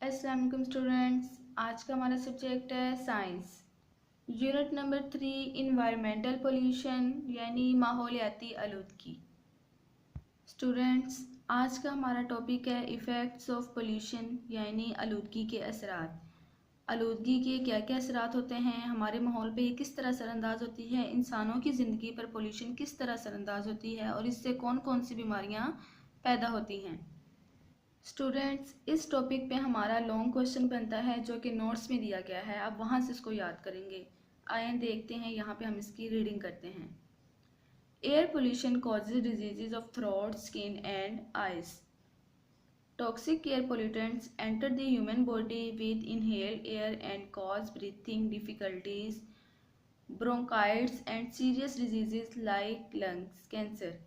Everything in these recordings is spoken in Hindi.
अस्सलाम वालेकुम स्टूडेंट्स। आज का हमारा सब्जेक्ट है science. Unit number 3 environmental pollution यानी माहौलियाती आलूदगी। स्टूडेंट्स, आज का हमारा टॉपिक है इफ़ेक्ट्स ऑफ पोल्यूशन यानी आलूदगी के असरात। आलूदगी के क्या क्या असरात होते हैं, हमारे माहौल पे ये किस तरह असरअंदाज होती है, इंसानों की ज़िंदगी पर पोल्यूशन किस तरह असरअंदाज होती है और इससे कौन कौन सी बीमारियाँ पैदा होती हैं। स्टूडेंट्स, इस टॉपिक पे हमारा लॉन्ग क्वेश्चन बनता है जो कि नोट्स में दिया गया है। आप वहाँ से इसको याद करेंगे। आइए देखते हैं, यहाँ पे हम इसकी रीडिंग करते हैं। Air pollution causes diseases of throat, skin and eyes. Toxic air pollutants enter the human body with inhaled air and cause breathing difficulties, bronchitis and serious diseases like lungs cancer.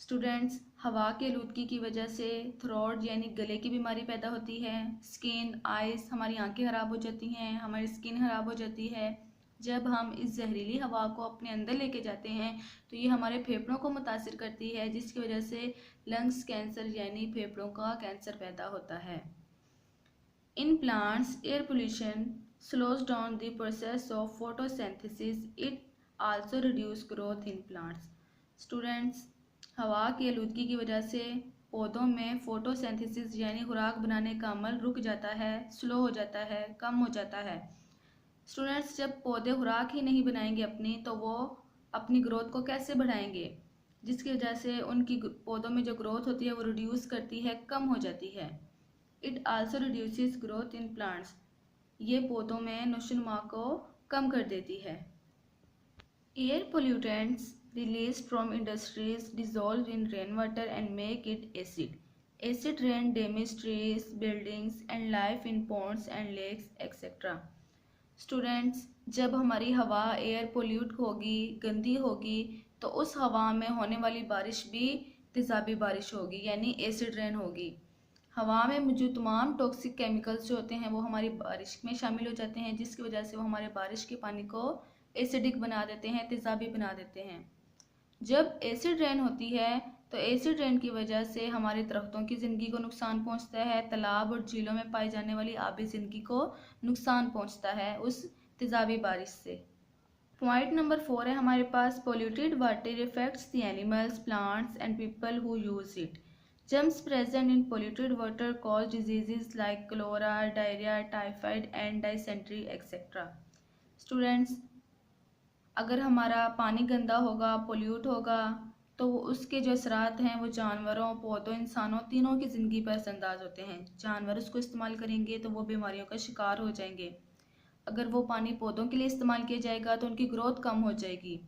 Students, हवा के आलूदगी की वजह से थ्रोट यानी गले की बीमारी पैदा होती है। स्किन, आइज, हमारी आंखें ख़राब हो जाती हैं, हमारी स्किन ख़राब हो जाती है। जब हम इस जहरीली हवा को अपने अंदर लेके जाते हैं तो ये हमारे फेफड़ों को मुतासिर करती है, जिसकी वजह से लंग्स कैंसर यानी फेफड़ों का कैंसर पैदा होता है। In plants, air pollution slows down the process of photosynthesis. It also reduce growth in plants. Students, हवा की आलूदगी की वजह से पौधों में फोटोसिंथेसिस यानी खुराक बनाने का अमल रुक जाता है, स्लो हो जाता है, कम हो जाता है। स्टूडेंट्स, जब पौधे खुराक ही नहीं बनाएंगे अपनी, तो वो अपनी ग्रोथ को कैसे बढ़ाएंगे, जिसकी वजह से उनकी पौधों में जो ग्रोथ होती है वो रिड्यूस करती है, कम हो जाती है। It also reduces growth in plants. ये पौधों में नशोनुमा को कम कर देती है। Air pollutants released from industries dissolve in rainwater and make it acid. Acid rain damage trees, buildings and life in ponds and lakes etc. Students, जब हमारी हवा एयर पोल्यूट होगी, गंदी होगी, तो उस हवा में होने वाली बारिश भी तेज़ाबी बारिश होगी यानी एसिड रेन होगी। हवा में मौजूद तमाम टॉक्सिक केमिकल्स जो होते हैं वो हमारी बारिश में शामिल हो जाते हैं, जिसकी वजह से वो हमारे बारिश के पानी को एसिडिक बना देते हैं, तेज़ाबी बना देते हैं। जब एसिड रेन होती है तो एसिड रेन की वजह से हमारे दरख्तों की ज़िंदगी को नुकसान पहुंचता है, तालाब और झीलों में पाई जाने वाली आबी ज़िंदगी को नुकसान पहुंचता है उस तेज़ाबी बारिश से। पॉइंट नंबर 4 है हमारे पास, polluted water effects the animals, plants and people who use it. Germs present in polluted water cause diseases like cholera, diarrhea, typhoid and dysentery etc. Students, अगर हमारा पानी गंदा होगा, पोल्यूट होगा, तो उसके जो असरात हैं वो जानवरों, पौधों, इंसानों तीनों की ज़िंदगी पर असरअंदाज होते हैं। जानवर उसको इस्तेमाल करेंगे तो वो बीमारियों का शिकार हो जाएंगे। अगर वो पानी पौधों के लिए इस्तेमाल किया जाएगा तो उनकी ग्रोथ कम हो जाएगी।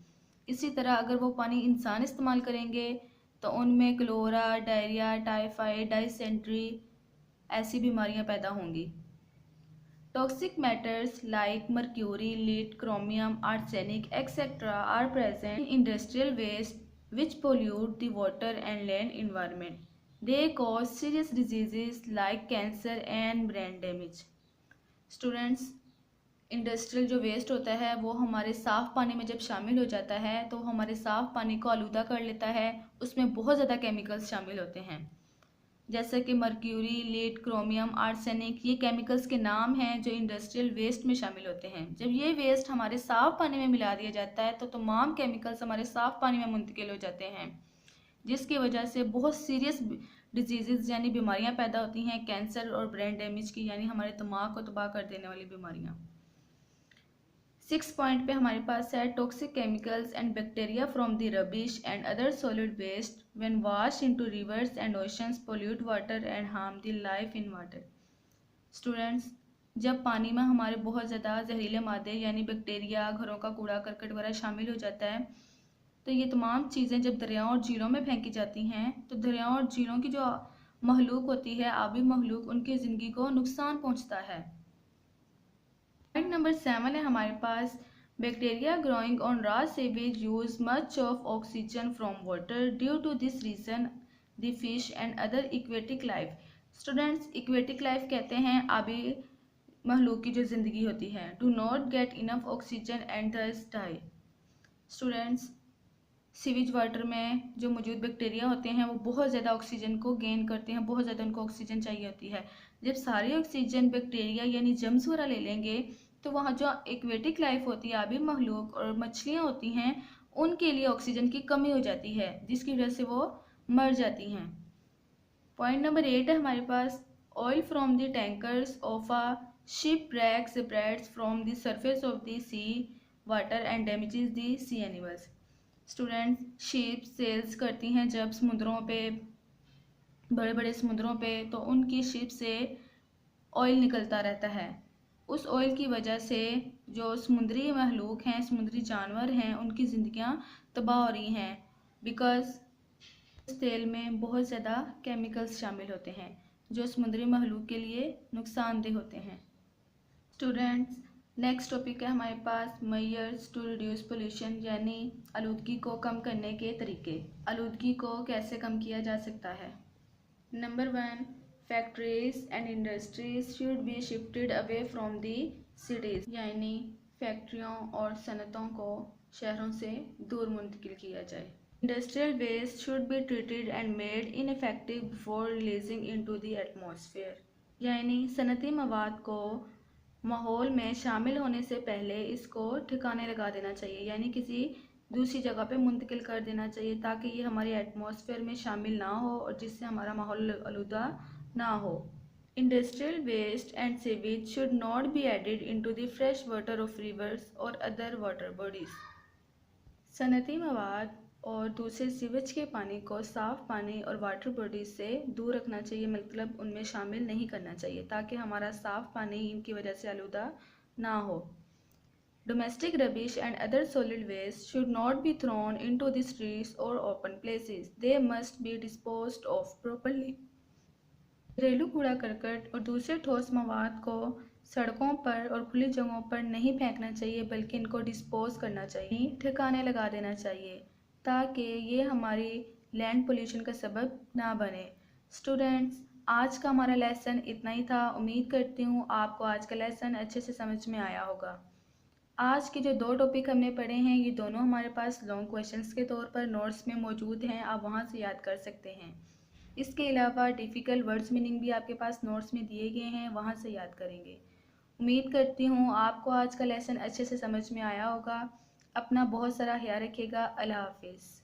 इसी तरह अगर वो पानी इंसान इस्तेमाल करेंगे तो उनमें क्लोरा, डायरिया, टाइफाइड, डाइसेंट्री ऐसी बीमारियां पैदा होंगी। Toxic matters like mercury, lead, chromium, arsenic etcetera are present in industrial waste which pollute the water and land environment. They cause serious diseases like cancer and brain damage. Students, industrial जो वेस्ट होता है वो हमारे साफ़ पानी में जब शामिल हो जाता है तो हमारे साफ़ पानी को आलूदा कर लेता है। उसमें बहुत ज़्यादा केमिकल्स शामिल होते हैं, जैसे कि मर्क्यूरी, लीड, क्रोमियम, आर्सेनिक। ये केमिकल्स के नाम हैं जो इंडस्ट्रियल वेस्ट में शामिल होते हैं। जब ये वेस्ट हमारे साफ़ पानी में मिला दिया जाता है तो तमाम केमिकल्स हमारे साफ़ पानी में मुंतकिल हो जाते हैं, जिसकी वजह से बहुत सीरियस डिजीज़ यानी बीमारियां पैदा होती हैं, कैंसर और ब्रेन डैमेज की यानी हमारे दिमाग को तबाह कर देने वाली बीमारियां। 6 पॉइंट पे हमारे पास है, toxic chemicals and bacteria from the rubbish and other solid waste when wash into rivers and oceans pollute water and harm the life in water. Students, जब पानी में हमारे बहुत ज़्यादा जहरीले मादे यानी बैक्टीरिया, घरों का कूड़ा करकट वगैरह शामिल हो जाता है, तो ये तमाम चीज़ें जब दरियाओं और झीलों में फेंकी जाती हैं तो दरियाओं और झीलों की जो मखलूक होती है, आबी मखलूक, उनकी ज़िंदगी को नुकसान पहुँचता है। पॉइंट नंबर 7 है हमारे पास, bacteria growing on raw sewage use much of oxygen from water. Due to this reason the fish and other aquatic life. Students, aquatic life कहते हैं आबी महलूक की जो ज़िंदगी होती है, do not get enough oxygen and thus die. Students, sewage water में जो मौजूद बैक्टीरिया होते हैं वो बहुत ज़्यादा ऑक्सीजन को गेन करते हैं, बहुत ज़्यादा उनको ऑक्सीजन चाहिए होती है। जब सारी ऑक्सीजन बैक्टीरिया यानी जर्म्स वगैरह ले लेंगे तो वहाँ जो एक्वेटिक लाइफ होती है, आबी मखलूक और मछलियाँ होती हैं, उनके लिए ऑक्सीजन की कमी हो जाती है, जिसकी वजह से वो मर जाती हैं। पॉइंट नंबर 8 है हमारे पास, oil from the tankers of a ship break separates from the surface of the sea water and damages the sea animals. Students, ship sails करती हैं जब समुद्रों पे, बड़े बड़े समुद्रों पे, तो उनकी शिप से ऑयल निकलता रहता है। उस ऑयल की वजह से जो समुद्री महलूक हैं, समुद्री जानवर हैं, उनकी ज़िंदगियां तबाह हो रही हैं, बिकॉज़ इस तेल में बहुत ज़्यादा केमिकल्स शामिल होते हैं जो समुद्री महलूक के लिए नुकसानदेह होते हैं। स्टूडेंट्स, नेक्स्ट टॉपिक है हमारे पास मेजर्स टू रिड्यूस पोल्यूशन, यानी आलूदगी को कम करने के तरीके। आलूदगी को कैसे कम किया जा सकता है? Number 1, factories and industries should be shifted away from the cities, यानी फैक्ट्रियों और सनतों को शहरों से दूर मुंतकिल किया जाए। Industrial waste should be treated and made ineffective before releasing into the atmosphere, यानी सनती मवाद को माहौल में शामिल होने से पहले इसको ठिकाने लगा देना चाहिए, यानी किसी दूसरी जगह पे मुंतकिल कर देना चाहिए, ताकि ये हमारे एटमॉस्फेयर में शामिल ना हो और जिससे हमारा माहौल आलूदा ना हो। Industrial waste and sewage should not be added into the fresh water of rivers और अदर वाटर बॉडीज। सनती मवाद और दूसरे सीवेज के पानी को साफ़ पानी और वाटर बॉडीज से दूर रखना चाहिए, मतलब उनमें शामिल नहीं करना चाहिए, ताकि हमारा साफ़ पानी इनकी वजह से आलूदा ना हो। Domestic rubbish and other solid waste should not be thrown into the streets or open places. They must be disposed of properly. घरेलू कूड़ा करकट और दूसरे ठोस मवाद को सड़कों पर और खुली जगहों पर नहीं फेंकना चाहिए, बल्कि इनको डिस्पोज करना चाहिए, ठिकाने लगा देना चाहिए, ताकि ये हमारी लैंड पोल्यूशन का सबब ना बने। स्टूडेंट्स, आज का हमारा लेसन इतना ही था। उम्मीद करती हूँ आपको आज का लेसन अच्छे से समझ में आया होगा। आज के जो 2 टॉपिक हमने पढ़े हैं, ये दोनों हमारे पास लॉन्ग क्वेश्चंस के तौर पर नोट्स में मौजूद हैं, आप वहाँ से याद कर सकते हैं। इसके अलावा डिफ़िकल्ट वर्ड्स मीनिंग भी आपके पास नोट्स में दिए गए हैं, वहाँ से याद करेंगे। उम्मीद करती हूँ आपको आज का लेसन अच्छे से समझ में आया होगा। अपना बहुत सारा ख्याल रखिएगा। अल्लाह हाफिज़।